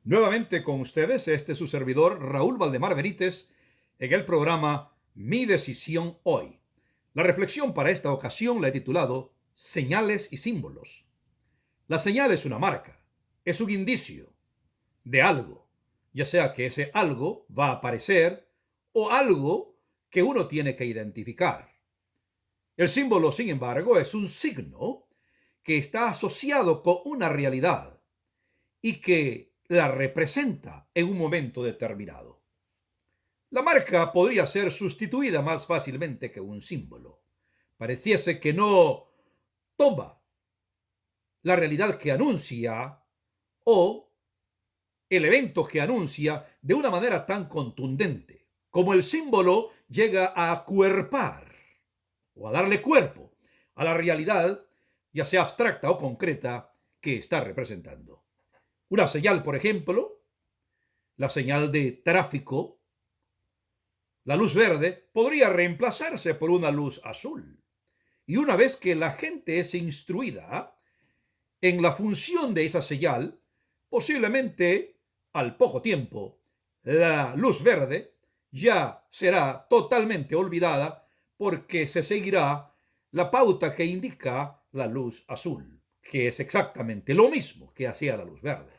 Nuevamente con ustedes, este es su servidor Raúl Valdemar Benítez en el programa Mi Decisión Hoy. La reflexión para esta ocasión la he titulado Señales y símbolos. La señal es una marca, es un indicio de algo, ya sea que ese algo va a aparecer o algo que uno tiene que identificar. El símbolo, sin embargo, es un signo que está asociado con una realidad y que la representa en un momento determinado. La marca podría ser sustituida más fácilmente que un símbolo. Pareciese que no toma la realidad que anuncia o el evento que anuncia de una manera tan contundente, como el símbolo llega a acuerpar o a darle cuerpo a la realidad, ya sea abstracta o concreta, que está representando. Una señal, por ejemplo, la señal de tráfico, la luz verde, podría reemplazarse por una luz azul. Y una vez que la gente es instruida en la función de esa señal, posiblemente al poco tiempo la luz verde ya será totalmente olvidada porque se seguirá la pauta que indica la luz azul, que es exactamente lo mismo que hacía la luz verde.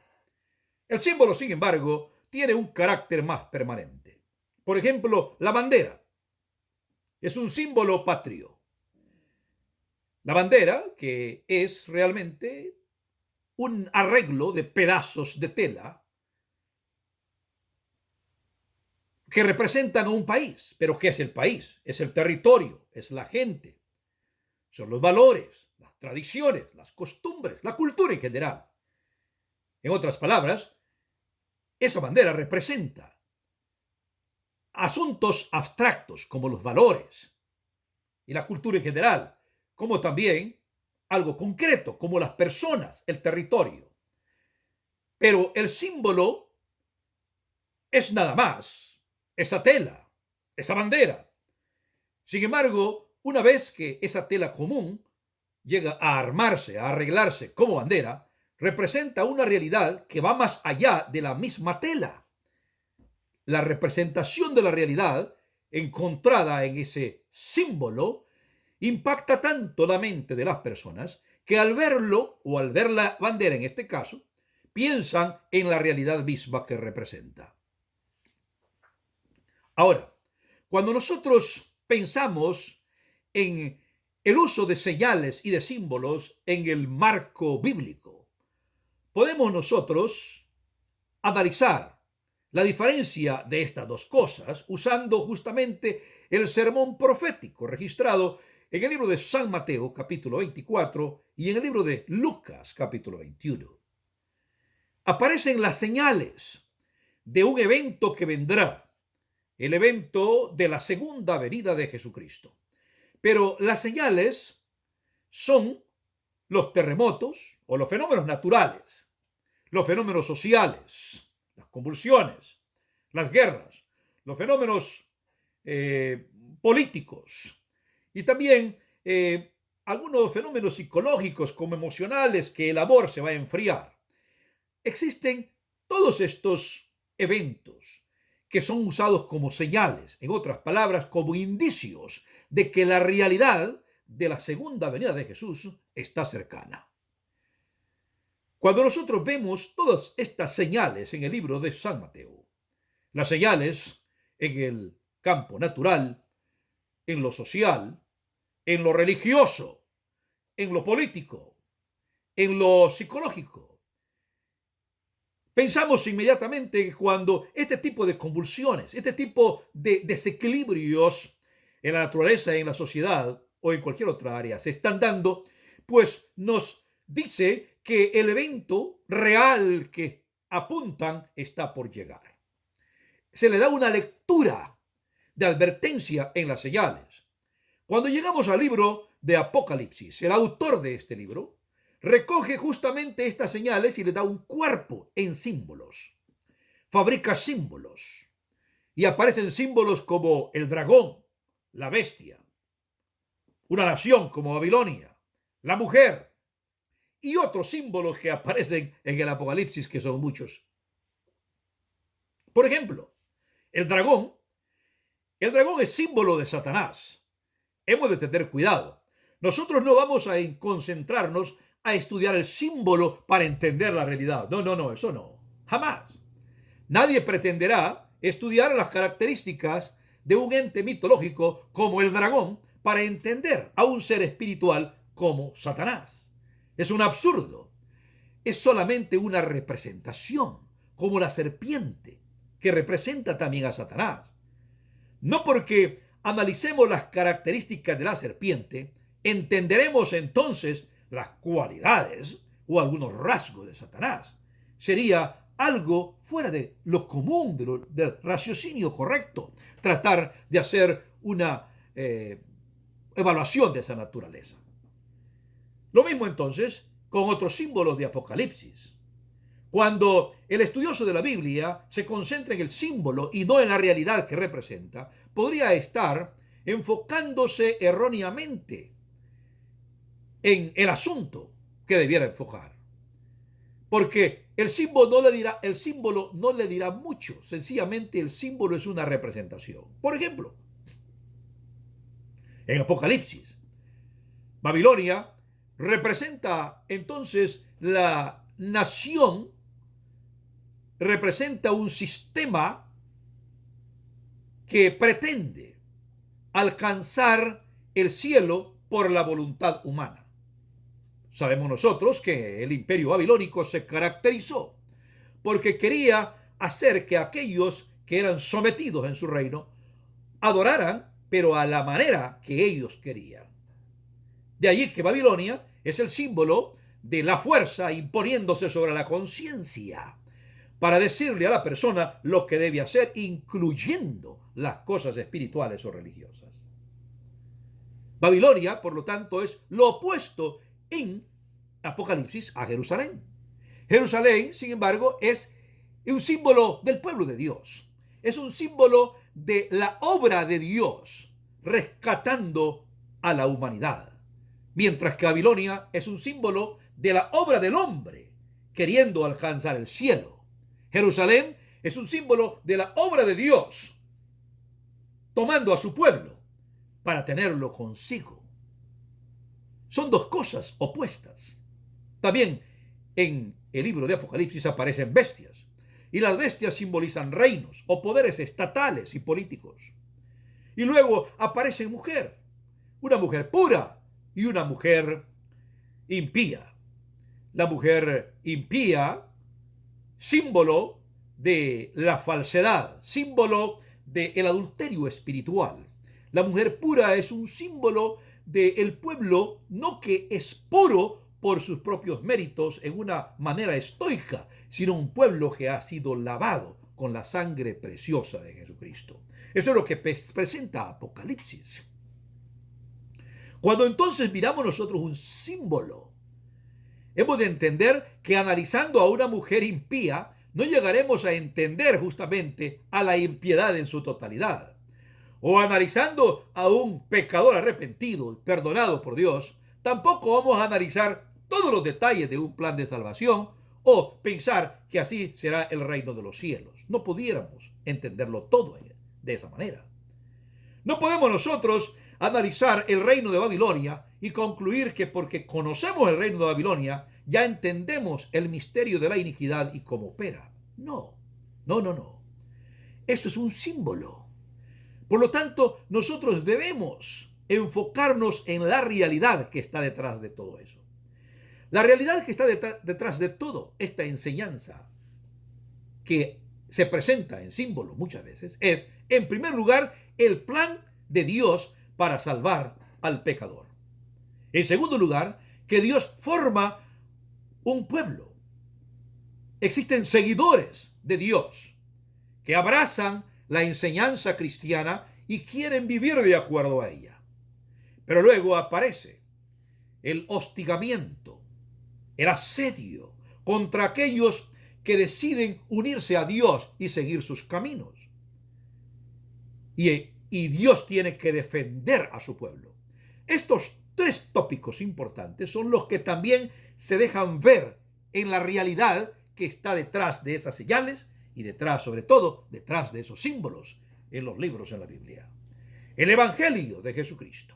El símbolo, sin embargo, tiene un carácter más permanente. Por ejemplo, la bandera es un símbolo patrio. La bandera, que es realmente un arreglo de pedazos de tela que representan a un país. Pero ¿qué es el país? Es el territorio, es la gente, son los valores, las tradiciones, las costumbres, la cultura en general. En otras palabras, esa bandera representa asuntos abstractos como los valores y la cultura en general, como también algo concreto como las personas, el territorio. Pero el símbolo es nada más esa tela, esa bandera. Sin embargo, una vez que esa tela común llega a armarse, a arreglarse como bandera, representa una realidad que va más allá de la misma tela. La representación de la realidad encontrada en ese símbolo impacta tanto la mente de las personas que al verlo o al ver la bandera en este caso, piensan en la realidad misma que representa. Ahora, cuando nosotros pensamos en el uso de señales y de símbolos en el marco bíblico, podemos nosotros analizar la diferencia de estas dos cosas usando justamente el sermón profético registrado en el libro de San Mateo capítulo 24 y en el libro de Lucas capítulo 21. Aparecen las señales de un evento que vendrá, el evento de la segunda venida de Jesucristo. Pero las señales son los terremotos o los fenómenos naturales, los fenómenos sociales, las convulsiones, las guerras, los fenómenos eh, políticos y también algunos fenómenos psicológicos como emocionales que el amor se va a enfriar. Existen todos estos eventos que son usados como señales, en otras palabras, como indicios de que la realidad de la segunda venida de Jesús está cercana. Cuando nosotros vemos todas estas señales en el libro de San Mateo, las señales en el campo natural, en lo social, en lo religioso, en lo político, en lo psicológico, pensamos inmediatamente que cuando este tipo de convulsiones, este tipo de desequilibrios en la naturaleza, en la sociedad o en cualquier otra área se están dando, pues nos dice que el evento real que apuntan está por llegar. Se le da una lectura de advertencia en las señales. Cuando llegamos al libro de Apocalipsis, el autor de este libro recoge justamente estas señales y le da un cuerpo en símbolos. Fabrica símbolos y aparecen símbolos como el dragón, la bestia, una nación como Babilonia, la mujer y otros símbolos que aparecen en el Apocalipsis que son muchos. Por ejemplo, el dragón. El dragón es símbolo de Satanás. Hemos de tener cuidado. Nosotros no vamos a concentrarnos a estudiar el símbolo para entender la realidad. No, no, no, eso no. Jamás. Nadie pretenderá estudiar las características de un ente mitológico como el dragón para entender a un ser espiritual como Satanás. Es un absurdo. Es solamente una representación, como la serpiente, que representa también a Satanás. No porque analicemos las características de la serpiente, entenderemos entonces las cualidades o algunos rasgos de Satanás. Sería algo fuera de lo común, del raciocinio correcto, tratar de hacer una evaluación de esa naturaleza. Lo mismo entonces con otros símbolos de Apocalipsis. Cuando el estudioso de la Biblia se concentra en el símbolo y no en la realidad que representa, podría estar enfocándose erróneamente en el asunto que debiera enfocar. Porque el símbolo no le dirá mucho, sencillamente el símbolo es una representación. Por ejemplo, en Apocalipsis, Babilonia representa entonces la nación, representa un sistema que pretende alcanzar el cielo por la voluntad humana. Sabemos nosotros que el imperio babilónico se caracterizó porque quería hacer que aquellos que eran sometidos en su reino adoraran, pero a la manera que ellos querían. De allí que Babilonia es el símbolo de la fuerza imponiéndose sobre la conciencia para decirle a la persona lo que debe hacer, incluyendo las cosas espirituales o religiosas. Babilonia, por lo tanto, es lo opuesto en Apocalipsis a Jerusalén. Jerusalén, sin embargo, es un símbolo del pueblo de Dios. Es un símbolo de la obra de Dios, rescatando a la humanidad. Mientras que Babilonia es un símbolo de la obra del hombre, queriendo alcanzar el cielo. Jerusalén es un símbolo de la obra de Dios, tomando a su pueblo para tenerlo consigo. Son dos cosas opuestas. También en el libro de Apocalipsis aparecen bestias, y las bestias simbolizan reinos o poderes estatales y políticos. Y luego aparece una mujer pura y una mujer impía. La mujer impía, símbolo de la falsedad, símbolo del adulterio espiritual. La mujer pura es un símbolo del pueblo, no que es puro por sus propios méritos en una manera estoica, sino un pueblo que ha sido lavado con la sangre preciosa de Jesucristo. Eso es lo que presenta Apocalipsis. Cuando entonces miramos nosotros un símbolo, hemos de entender que analizando a una mujer impía, no llegaremos a entender justamente a la impiedad en su totalidad. O analizando a un pecador arrepentido y perdonado por Dios, tampoco vamos a analizar todos los detalles de un plan de salvación o pensar que así será el reino de los cielos. No pudiéramos entenderlo todo de esa manera. No podemos nosotros analizar el reino de Babilonia y concluir que porque conocemos el reino de Babilonia ya entendemos el misterio de la iniquidad y cómo opera. No, no, no, no. Eso es un símbolo. Por lo tanto, nosotros debemos enfocarnos en la realidad que está detrás de todo eso. La realidad que está detrás de todo esta enseñanza que se presenta en símbolo muchas veces es, en primer lugar, el plan de Dios para salvar al pecador. En segundo lugar, que Dios forma un pueblo. Existen seguidores de Dios que abrazan la enseñanza cristiana y quieren vivir de acuerdo a ella. Pero luego aparece el hostigamiento, el asedio contra aquellos que deciden unirse a Dios y seguir sus caminos. Y Dios tiene que defender a su pueblo. Estos tres tópicos importantes son los que también se dejan ver en la realidad que está detrás de esas señales y detrás, sobre todo, detrás de esos símbolos en los libros en la Biblia. El Evangelio de Jesucristo.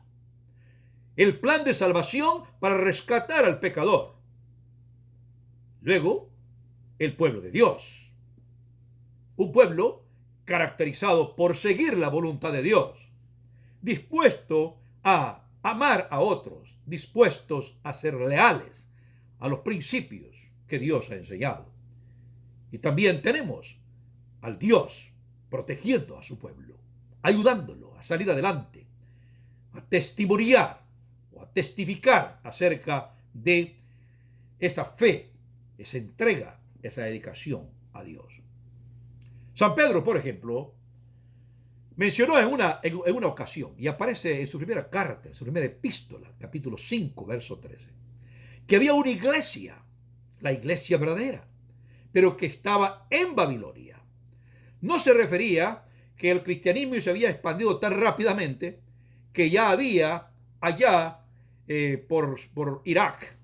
El plan de salvación para rescatar al pecador. Luego, el pueblo de Dios. Un pueblo caracterizado por seguir la voluntad de Dios, dispuesto a amar a otros, dispuestos a ser leales a los principios que Dios ha enseñado. Y también tenemos al Dios protegiendo a su pueblo, ayudándolo a salir adelante, a testimoniar o a testificar acerca de esa fe, esa entrega, esa dedicación a Dios. San Pedro, por ejemplo, mencionó en una ocasión, y aparece en su primera carta, en su primera epístola, capítulo 5, verso 13, que había una iglesia, la iglesia verdadera, pero que estaba en Babilonia. No se refería que el cristianismo se había expandido tan rápidamente que ya había allá por Irak,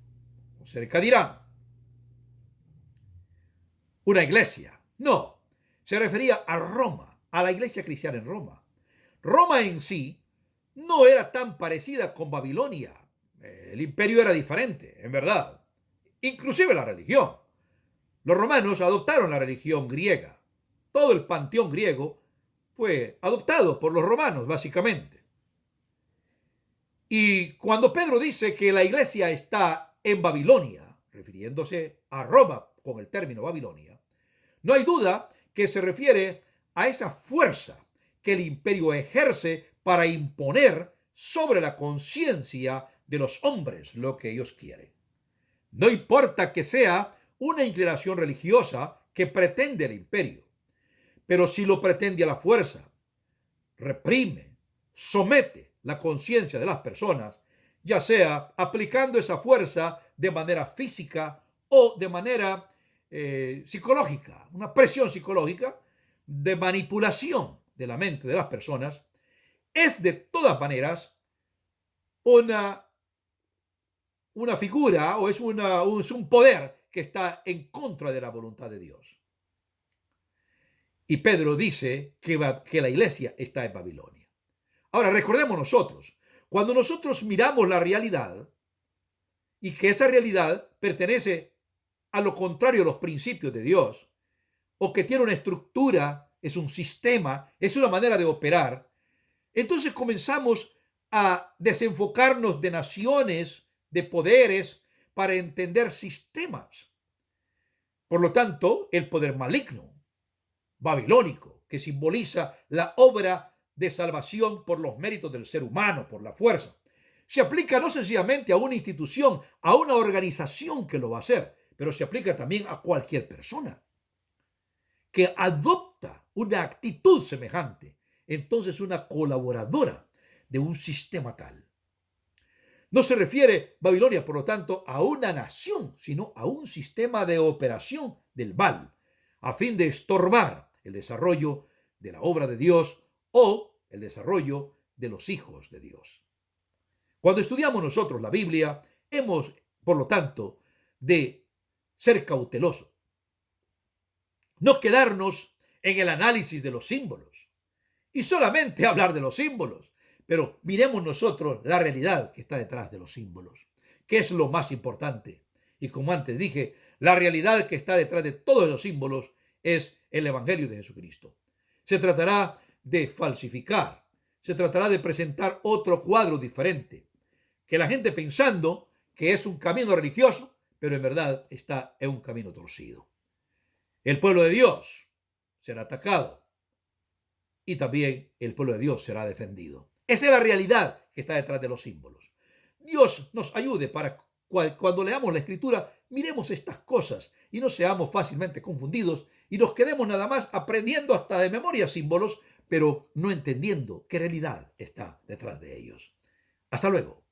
cerca de Irán, una iglesia. No, se refería a Roma, a la iglesia cristiana en Roma. Roma en sí no era tan parecida con Babilonia. El imperio era diferente, en verdad. Inclusive la religión. Los romanos adoptaron la religión griega. Todo el panteón griego fue adoptado por los romanos, básicamente. Y cuando Pedro dice que la iglesia está en Babilonia, refiriéndose a Roma con el término Babilonia, no hay duda que se refiere a esa fuerza que el imperio ejerce para imponer sobre la conciencia de los hombres lo que ellos quieren. No importa que sea una inclinación religiosa que pretende el imperio, pero si lo pretende a la fuerza, reprime, somete la conciencia de las personas, ya sea aplicando esa fuerza de manera física o de manera psicológica, una presión psicológica de manipulación de la mente de las personas, es de todas maneras una figura o es un poder que está en contra de la voluntad de Dios. Y Pedro dice que la iglesia está en Babilonia. Ahora, recordemos nosotros, cuando nosotros miramos la realidad y que esa realidad pertenece a lo contrario a los principios de Dios, o que tiene una estructura, es un sistema, es una manera de operar, entonces comenzamos a desenfocarnos de naciones, de poderes, para entender sistemas. Por lo tanto, el poder maligno, babilónico, que simboliza la obra de salvación por los méritos del ser humano, por la fuerza, se aplica no sencillamente a una institución, a una organización que lo va a hacer, pero se aplica también a cualquier persona que adopta una actitud semejante, entonces una colaboradora de un sistema tal. No se refiere Babilonia, por lo tanto, a una nación, sino a un sistema de operación del mal, a fin de estorbar el desarrollo de la obra de Dios o el desarrollo de los hijos de Dios. Cuando estudiamos nosotros la Biblia, hemos, por lo tanto, de ser cautelosos. No quedarnos en el análisis de los símbolos y solamente hablar de los símbolos, pero miremos nosotros la realidad que está detrás de los símbolos, que es lo más importante. Y como antes dije, la realidad que está detrás de todos los símbolos es el Evangelio de Jesucristo. Se tratará de falsificar, se tratará de presentar otro cuadro diferente, que la gente pensando que es un camino religioso, pero en verdad está en un camino torcido. El pueblo de Dios será atacado y también el pueblo de Dios será defendido. Esa es la realidad que está detrás de los símbolos. Dios nos ayude para cuando leamos la Escritura, miremos estas cosas y no seamos fácilmente confundidos y nos quedemos nada más aprendiendo hasta de memoria símbolos, pero no entendiendo qué realidad está detrás de ellos. Hasta luego.